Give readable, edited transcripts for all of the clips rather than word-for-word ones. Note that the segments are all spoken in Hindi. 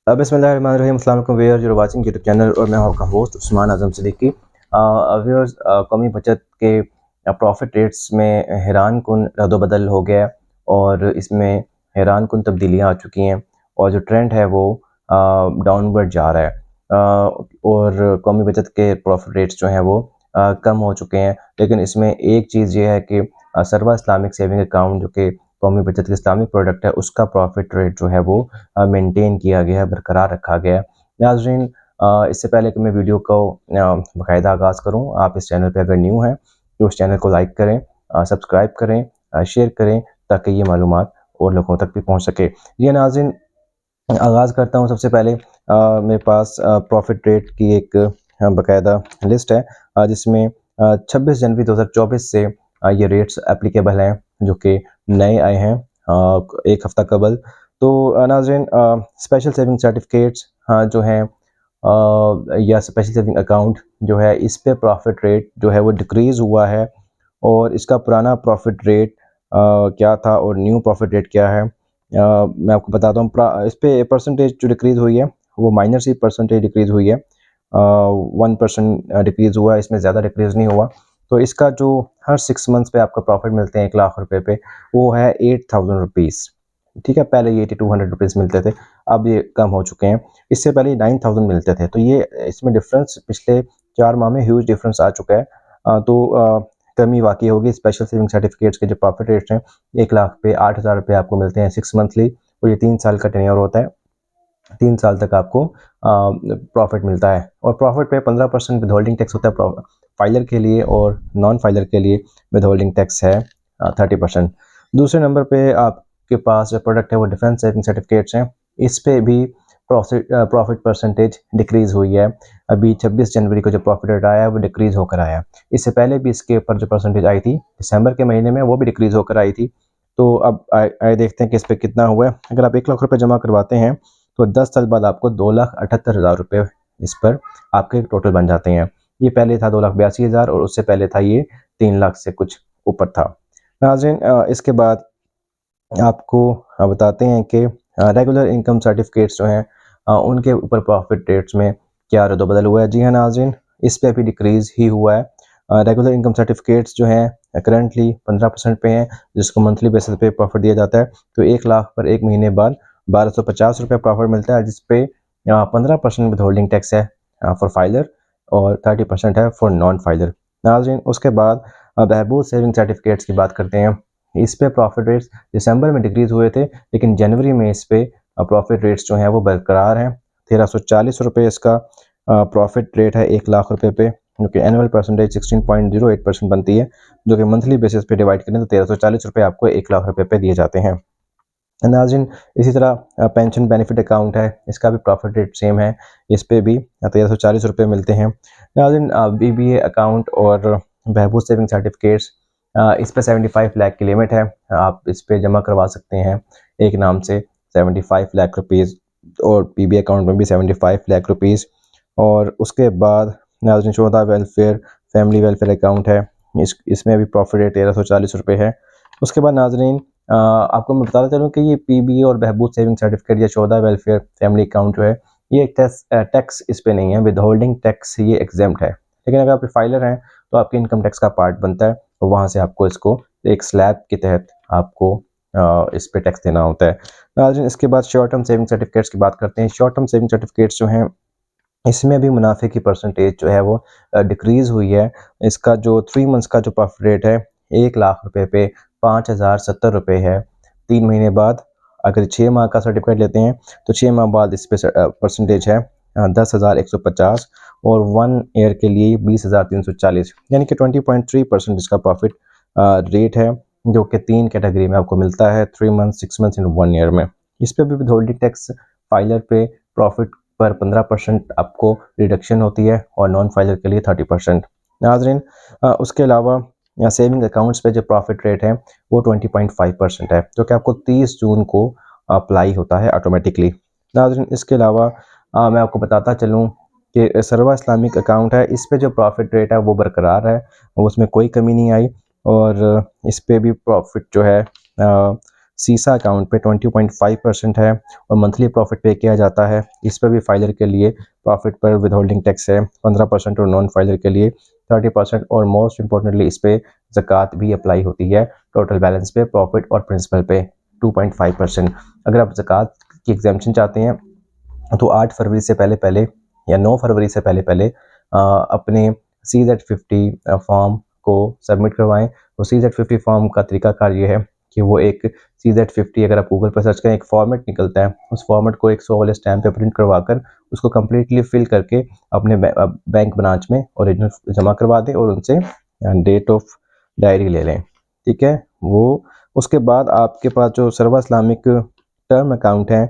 बिस्मिल्लाहिर्रहमानिर्रहीम। अस्सलाम वालेकुम viewers, you are watching YouTube channel और मैं आपका होस्ट उस्मान आज़म सिद्दीकी। व्यूअर्स, कौमी बचत के प्रॉफिट रेट्स में हैरान कुन रद्द-बदल हो गया और इसमें हैरान कुन तब्दीलियाँ आ चुकी हैं और जो ट्रेंड है वो डाउनवर्ड जा रहा है। और कौमी बचत के प्रॉफिट रेट्स जो हैं वो कम हो चुके हैं, लेकिन इसमें एक चीज़ ये है कि सर्वा इस्लामिक सेविंग अकाउंट जो कि कौमी बचत के इस्लामिक प्रोडक्ट है, उसका प्रॉफिट रेट जो है वो मेंटेन किया गया है, बरकरार रखा गया है। नाज़रीन, इससे पहले कि मैं वीडियो को बाकायदा आगाज़ करूँ, आप इस चैनल पे अगर न्यू हैं तो उस चैनल को लाइक करें, सब्सक्राइब करें, शेयर करें, ताकि ये मालूमात और लोगों तक भी पहुँच सके। जी नाज़रीन, आगाज़ करता हूँ। सबसे पहले मेरे पास प्रॉफिट रेट की एक बाकायदा लिस्ट है, जिसमें 26 जनवरी 2024 से ये रेट्स एप्लीकेबल हैं, जो कि नए आए हैं एक हफ़्ता कबल। तो नाज़रीन, स्पेशल सेविंग सर्टिफिकेट्स जो हैं या स्पेशल सेविंग अकाउंट जो है, इस पे प्रॉफिट रेट जो है वो डिक्रीज़ हुआ है और इसका पुराना प्रॉफिट रेट क्या था और न्यू प्रॉफिट रेट क्या है, मैं आपको बताता हूँ। इस पे परसेंटेज जो डिक्रीज़ हुई है वो माइनर सी परसेंटेज डिक्रीज़ हुई है। 1% डिक्रीज़ हुआ है, इसमें ज़्यादा डिक्रीज़ नहीं हुआ। तो इसका जो हर 6 मंथ्स पे आपका प्रॉफिट मिलते हैं 1 लाख रुपए पे, वो है 8000 रुपीज़। ठीक है, पहले ये 8200 रुपीज़ मिलते थे, अब ये कम हो चुके हैं। इससे पहले 9000 मिलते थे। तो ये इसमें डिफरेंस पिछले 4 माह में ह्यूज डिफरेंस आ चुका है। कमी वाक़ई होगी। स्पेशल सेविंग सर्टिफिकेट्स के जो प्रॉफिट रेट्स हैं, 1 लाख पे 8000 रुपये आपको मिलते हैं 6 मंथली, और ये 3 साल का टेन्योर होता है। 3 साल तक आपको प्रॉफिट मिलता है और प्रॉफिट पे 15% विदहोल्डिंग टैक्स होता है फाइलर के लिए, और नॉन फाइलर के लिए विदहोल्डिंग टैक्स है 30%। दूसरे नंबर पे आपके पास जो प्रोडक्ट है वो डिफेंस सेविंग सर्टिफिकेट्स हैं। इस पे भी प्रॉफिट परसेंटेज डिक्रीज़ हुई है। अभी 26 जनवरी को जो प्रॉफिट रेट आया है वो डिक्रीज़ होकर आया है। इससे पहले भी इसके ऊपर जो परसेंटेज आई थी दिसंबर के महीने में, वो भी डिक्रीज़ होकर आई थी। तो अब आए देखते हैं कि इस पे कितना हुआ है। अगर आप 1 लाख रुपये जमा करवाते हैं तो 10 साल बाद आपको 2,78,000 रुपये इस पर आपके टोटल बन जाते हैं। ये पहले था 2,82,000 और उससे पहले था ये 3 लाख से कुछ ऊपर था। नाज़रीन, इसके बाद आपको बताते हैं कि रेगुलर इनकम सर्टिफिकेट्स जो हैं, उनके ऊपर प्रॉफिट रेट्स में क्या रद्द-बदल हुआ है। जी हाँ नाज़रीन, इस पे भी डिक्रीज़ ही हुआ है। रेगुलर इनकम सर्टिफिकेट्स जो हैं करंटली 15% पे हैं, जिसको मंथली बेसिस पे प्रॉफिट दिया जाता है। तो 1 लाख पर 1 महीने बाद 1250 रुपये प्रॉफिट मिलता है, जिस पे 15% विदहोल्डिंग टैक्स है फॉर फाइलर और 30% है फॉर नॉन फाइलर। नाज़रीन, उसके बाद बहबूद सेविंग सर्टिफिकेट्स की बात करते हैं। इस पे प्रॉफिट रेट्स दिसंबर में डिक्रीज़ हुए थे, लेकिन जनवरी में इस पे प्रॉफिट रेट्स जो हैं वो बरकरार हैं। 1340 रुपये इसका प्रॉफिट रेट है 1 लाख रुपये पे, जो कि एनुअल परसेंटेज 16.08% बनती है, जो कि मंथली बेसिस पे डिवाइड करें तो 1340 रुपये आपको 1 लाख रुपये पे दिए जाते हैं। नाज़रीन, इसी तरह पेंशन बेनिफिट अकाउंट है, इसका भी प्रॉफिट रेट सेम है। इस पे भी 1340 रुपये मिलते हैं। नाज़रीन, बीबीए अकाउंट और बहबूद सेविंग सर्टिफिकेट्स, इस पे 75 लाख की लिमिट है। आप इस पे जमा करवा सकते हैं एक नाम से 75 लाख रुपीज़, और पीबी अकाउंट में भी 75 लाख रुपीज़। और उसके बाद नाज़रीन, शोहदा वेलफेयर फैमिली वेलफेयर अकाउंट है, इसमें भी प्रॉफिट रेट 1340 रुपये है। उसके बाद नाज़रीन, आपको मैं बताता चलूँ कि ये पीबी और बहबूद सेविंग सर्टिफिकेट या शोहदा वेलफेयर फैमिली अकाउंट जो है, ये टैक्स इस पे नहीं है, विदहोल्डिंग टैक्स ये एग्जेम्प्ट है। लेकिन अगर आप फाइलर हैं तो आपके इनकम टैक्स का पार्ट बनता है, और वहाँ से आपको इसको एक स्लैब के तहत आपको इस पे टैक्स देना होता है। नाज़रीन, इसके बाद शॉर्ट टर्म सेविंग सर्टिफिकेट्स की बात करते हैं। शॉर्ट टर्म सेविंग सर्टिफिकेट्स जो हैं, इसमें भी मुनाफे की परसेंटेज जो है वो डिक्रीज़ हुई है। इसका जो 3 मंथ्स का जो प्रॉफिट रेट है 1 लाख रुपए पे 5070 रुपये है। 3 महीने बाद अगर 6 माह का सर्टिफिकेट लेते हैं तो 6 माह बाद इस पे परसेंटेज है 10,150, और 1 ईयर के लिए 20,340, यानी कि 20.3% इसका प्रॉफिट रेट है, जो कि 3 कैटेगरी में आपको मिलता है, 3 मंथ, 6 मंथ्स एंड 1 ईयर में। इस पे भी विदहोल्डिंग टैक्स फाइलर पे प्रॉफिट पर 15% आपको रिडक्शन होती है, और नॉन फाइलर के लिए 30%। नाज़रीन, उसके अलावा सेविंग अकाउंट्स पे जो प्रॉफिट रेट है वो 20.5% है, जो कि आपको 30 जून को अप्लाई होता है ऑटोमेटिकली। नाज़रीन, इसके अलावा मैं आपको बताता चलूँ कि सर्वा इस्लामिक अकाउंट है, इस पे जो प्रॉफिट रेट है वो बरकरार है, उसमें कोई कमी नहीं आई, और इस पे भी प्रॉफिट जो है सीसा अकाउंट पे 20.5% है और मंथली प्रॉफिट पे किया जाता है। इस पर भी फाइलर के लिए प्रॉफिट पर विदहोल्डिंग टैक्स है 15% और नॉन फाइलर के लिए 30% और मोस्ट इंपॉर्टेंटली इस पे ज़कात भी अप्लाई होती है टोटल बैलेंस पे, प्रॉफिट और प्रिंसिपल पे 2.5%। अगर आप ज़कात की एग्जेम्पशन चाहते हैं तो 8 फरवरी से पहले पहले या 9 फरवरी से पहले पहले अपने CZ50 फॉर्म को सबमिट करवाएं। तो CZ50 फॉर्म का तरीकाकार ये है कि वो एक CZ50, अगर आप गूगल पर सर्च करें, एक फॉर्मेट निकलता है। उस फॉर्मेट को 100 वाले स्टैम्प पे प्रिंट करवा कर उसको कम्प्लीटली फिल करके अपने बैंक ब्रांच में ओरिजिनल जमा करवा दें और उनसे डेट ऑफ डायरी ले लें। ठीक है, वो उसके बाद आपके पास जो सर्वा इस्लामिक टर्म अकाउंट है,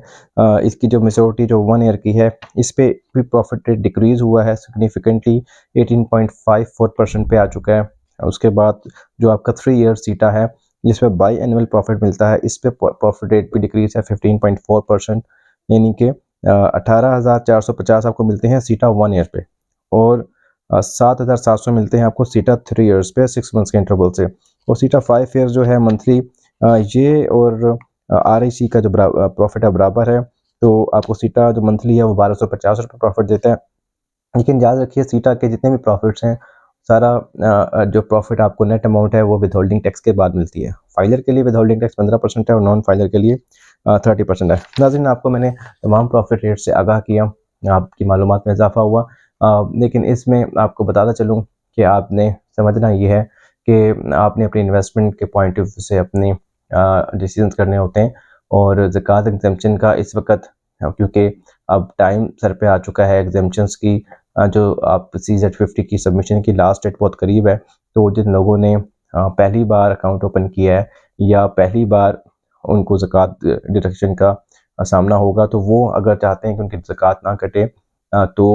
इसकी जो मेच्योरिटी जो 1 ईयर की है, इस पे भी प्रॉफिट रेट डिक्रीज़ हुआ है सिग्निफिकेंटली, 18.54% पे आ चुका है। उसके बाद जो आपका 3 ईयर सीटा है जिसमें बाई एनुअल प्रॉफिट मिलता है, इस पे प्रॉफिट रेट भी डिक्रीज़ है 15.4%, यानी कि 18,450 आपको मिलते हैं सीटा 1 ईयर पे और 7,700 मिलते हैं आपको सीटा 3 ईयर्स पे 6 मंथ्स के इंटरवल से। और सीटा 5 ईयर जो है मंथली ये और RIC का जो प्रॉफिट है बराबर है, तो आपको सीटा जो मंथली है वो 1250 रुपये प्रॉफिट देता है। लेकिन याद रखिए सीटा के जितने भी प्रॉफिट्स हैं सारा जो प्रॉफिट आपको नेट अमाउंट है वो विदहोल्डिंग टैक्स के बाद मिलती है। फाइलर के लिए विदहोल्डिंग टैक्स 15% है और नॉन फाइलर के लिए 30% है। नाज़रीन, आपको मैंने तमाम प्रॉफिट रेट से आगाह किया, आपकी मालूमात में इजाफा हुआ, लेकिन इसमें आपको बताता चलूँ कि आपने समझना ये है कि आपने अपनी इन्वेस्टमेंट के पॉइंट ऑफ व्यू से अपने डिसीजंस करने होते हैं और ज़कात एग्जेम्पशन का इस वक्त, क्योंकि अब टाइम सर पे आ चुका है एग्जेम्पशंस की, जो आप CZ50 की सबमिशन की लास्ट डेट बहुत करीब है। तो जिन लोगों ने पहली बार अकाउंट ओपन किया है या पहली बार उनको ज़कात डिडक्शन का सामना होगा, तो वो अगर चाहते हैं कि उनकी ज़कात ना कटे तो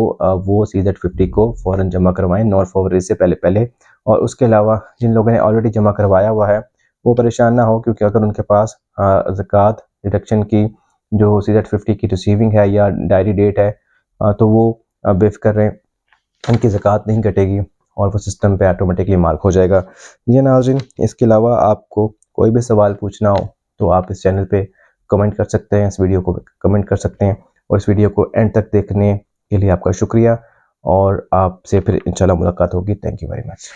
वो CZ50 को फ़ौरन जमा करवाएं 9 फरवरी से पहले पहले। और उसके अलावा जिन लोगों ने ऑलरेडी जमा करवाया हुआ है वो परेशान ना हो, क्योंकि अगर उनके पास ज़कात डिडक्शन की जो CZ50 की रिसीविंग है या डायरी डेट है, तो वो बेफ़िक्र रहें, उनकी ज़कात नहीं कटेगी और वो सिस्टम पे ऑटोमेटिकली मार्क हो जाएगा। जी नाज़रीन, इसके अलावा आपको कोई भी सवाल पूछना हो तो आप इस चैनल पे कमेंट कर सकते हैं, इस वीडियो को कमेंट कर सकते हैं। और इस वीडियो को एंड तक देखने के लिए आपका शुक्रिया और आपसे फिर इंशाल्लाह मुलाकात होगी। Thank you very much.